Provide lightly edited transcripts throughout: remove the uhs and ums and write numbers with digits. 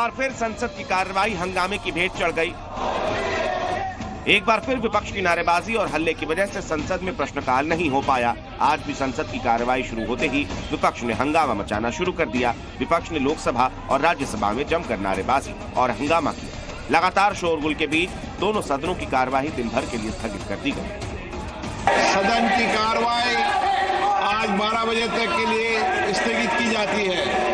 बार फिर संसद की कार्रवाई हंगामे की भेंट चढ़ गई। एक बार फिर विपक्ष की नारेबाजी और हल्ले की वजह से संसद में प्रश्नकाल नहीं हो पाया। आज भी संसद की कार्रवाई शुरू होते ही विपक्ष ने हंगामा मचाना शुरू कर दिया। विपक्ष ने लोकसभा और राज्यसभा में जमकर नारेबाजी और हंगामा किया। लगातार शोरगुल के बीच दोनों सदनों की कार्यवाही दिन भर के लिए स्थगित कर दी गई। सदन की कार्रवाई आज 12 बजे तक के लिए स्थगित की जाती है।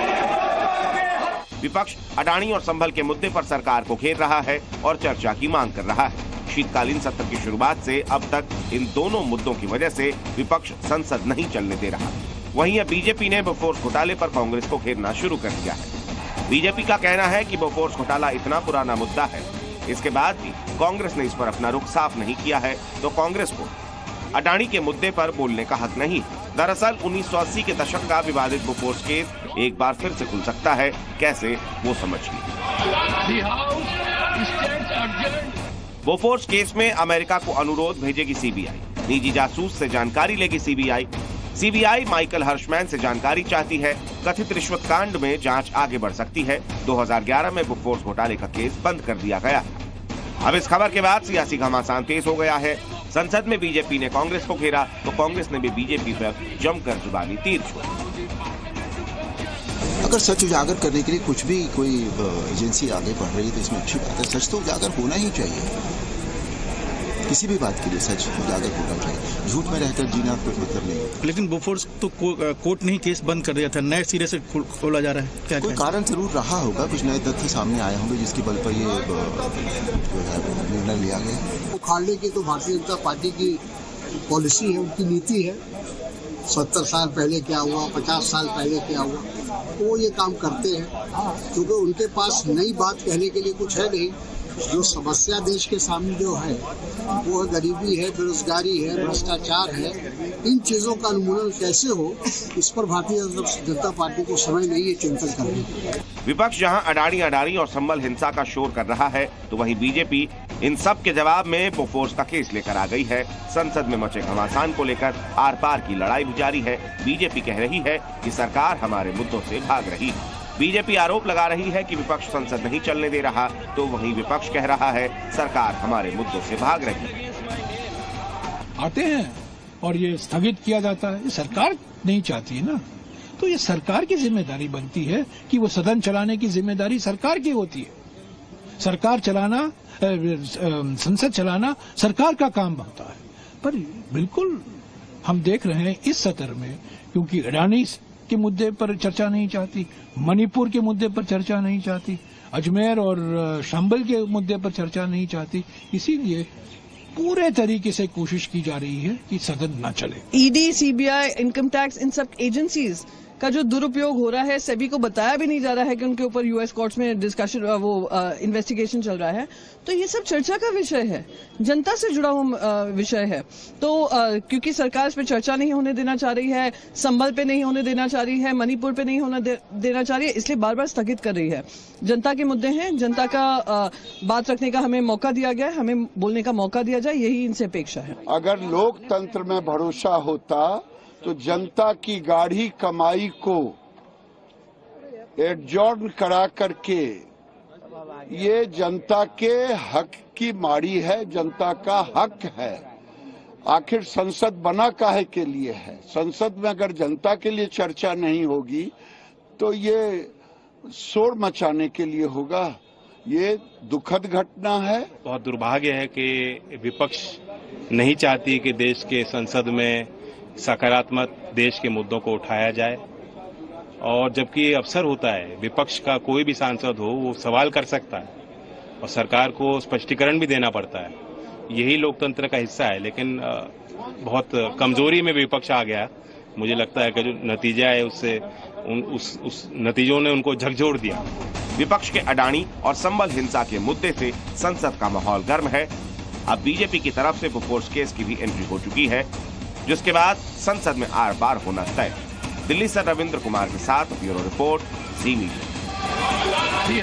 विपक्ष अडानी और संभल के मुद्दे पर सरकार को घेर रहा है और चर्चा की मांग कर रहा है। शीतकालीन सत्र की शुरुआत से अब तक इन दोनों मुद्दों की वजह से विपक्ष संसद नहीं चलने दे रहा। वहीं अब बीजेपी ने बोफोर्स घोटाले पर कांग्रेस को घेरना शुरू कर दिया है। बीजेपी का कहना है कि बोफोर्स घोटाला इतना पुराना मुद्दा है, इसके बाद भी कांग्रेस ने इस पर अपना रुख साफ नहीं किया है, तो कांग्रेस को अडानी के मुद्दे पर बोलने का हक नहीं। दरअसल 1980 के दशक का विवादित बोफोर्स केस एक बार फिर से खुल सकता है। कैसे, वो समझिए। बोफोर्स केस में अमेरिका को अनुरोध भेजेगी सीबीआई। निजी जासूस से जानकारी लेगी सीबीआई। सीबीआई माइकल हर्शमैन से जानकारी चाहती है। कथित रिश्वत कांड में जांच आगे बढ़ सकती है। 2011 में बोफोर्स घोटाले का केस बंद कर दिया गया। अब इस खबर के बाद सियासी घमासान तेज हो गया है। संसद में बीजेपी ने कांग्रेस को घेरा तो कांग्रेस ने भी बीजेपी पर जमकर जुबानी तीर छोड़ा। अगर सच उजागर करने के लिए कुछ भी कोई एजेंसी आगे बढ़ रही है तो इसमें अच्छी बात है। सच तो उजागर होना ही चाहिए। किसी भी बात के लिए सच उजागर होना चाहिए। झूठ में रहकर जीना कोई मतलब नहीं है। लेकिन बोफोर्स तो कोर्ट ने ही केस बंद कर दिया था, नए सिरे से खोला जा रहा है। क्या कोई कारण जरूर रहा होगा, कुछ नए तथ्य सामने आए होंगे जिसके बल पर ये निर्णय लिया गया। उखाड़ने की तो भारतीय जनता पार्टी की पॉलिसी है, उनकी नीति है। 70 साल पहले क्या हुआ, 50 साल पहले क्या हुआ, वो ये काम करते हैं क्योंकि उनके पास नई बात कहने के लिए कुछ है नहीं। जो समस्या देश के सामने जो है वो गरीबी है, बेरोजगारी है, भ्रष्टाचार है। इन चीजों का उन्मूलन कैसे हो, इस पर भारतीय जनता पार्टी को समय नहीं है चिंतन करने की। विपक्ष जहां अडानी और संभल हिंसा का शोर कर रहा है, तो वहीं बीजेपी इन सब के जवाब में बोफोर्स का केस लेकर आ गई है। संसद में मचे घमासान को लेकर आर पार की लड़ाई भी जारी है। बीजेपी कह रही है कि सरकार हमारे मुद्दों से भाग रही है। बीजेपी आरोप लगा रही है कि विपक्ष संसद नहीं चलने दे रहा, तो वहीं विपक्ष कह रहा है सरकार हमारे मुद्दों से भाग रही है। आते हैं और ये स्थगित किया जाता है। सरकार नहीं चाहती है ना, तो ये सरकार की जिम्मेदारी बनती है कि वो सदन चलाने की जिम्मेदारी सरकार की होती है। सरकार चलाना, संसद चलाना सरकार का काम होता है। पर बिल्कुल हम देख रहे हैं इस सत्र में, क्योंकि अडानी के मुद्दे पर चर्चा नहीं चाहती, मणिपुर के मुद्दे पर चर्चा नहीं चाहती, अजमेर और संभल के मुद्दे पर चर्चा नहीं चाहती, इसीलिए पूरे तरीके से कोशिश की जा रही है कि सदन न चले। ईडी, सीबीआई, इनकम टैक्स, इन सब एजेंसीज का जो दुरुपयोग हो रहा है, सेबी को बताया भी नहीं जा रहा है कि उनके ऊपर यूएस कोर्ट्स में डिस्कशन, इन्वेस्टिगेशन चल रहा है। तो ये सब चर्चा का विषय है, जनता से जुड़ा हुआ विषय है। तो क्योंकि सरकार इस पर चर्चा नहीं होने देना चाह रही है, संभल पे नहीं होने देना चाह रही है, मणिपुर पे नहीं होने देना चाह रही है, इसलिए बार बार स्थगित कर रही है। जनता के मुद्दे हैं, जनता का बात रखने का हमें मौका दिया गया है, हमें बोलने का मौका दिया जाए, यही इनसे अपेक्षा है। अगर लोकतंत्र में भरोसा होता तो जनता की गाढ़ी कमाई को एडजॉर्न करा करके, ये जनता के हक की मारी है, जनता का हक है। आखिर संसद बना काहे के लिए है? संसद में अगर जनता के लिए चर्चा नहीं होगी तो ये शोर मचाने के लिए होगा। ये दुखद घटना है। बहुत दुर्भाग्य है कि विपक्ष नहीं चाहती कि देश के संसद में सकारात्मक देश के मुद्दों को उठाया जाए, और जबकि ये अवसर होता है, विपक्ष का कोई भी सांसद हो वो सवाल कर सकता है और सरकार को स्पष्टीकरण भी देना पड़ता है। यही लोकतंत्र का हिस्सा है, लेकिन बहुत कमजोरी में विपक्ष आ गया। मुझे लगता है कि जो नतीजा है उससे उस नतीजों ने उनको झकझोर दिया। विपक्ष के अडानी और संभल हिंसा के मुद्दे से संसद का माहौल गर्म है। अब बीजेपी की तरफ से बोफोर्स केस की भी एंट्री हो चुकी है, जिसके बाद संसद में आर पार होना तय। दिल्ली से रविंद्र कुमार के साथ ब्यूरो रिपोर्ट, जी मीडिया।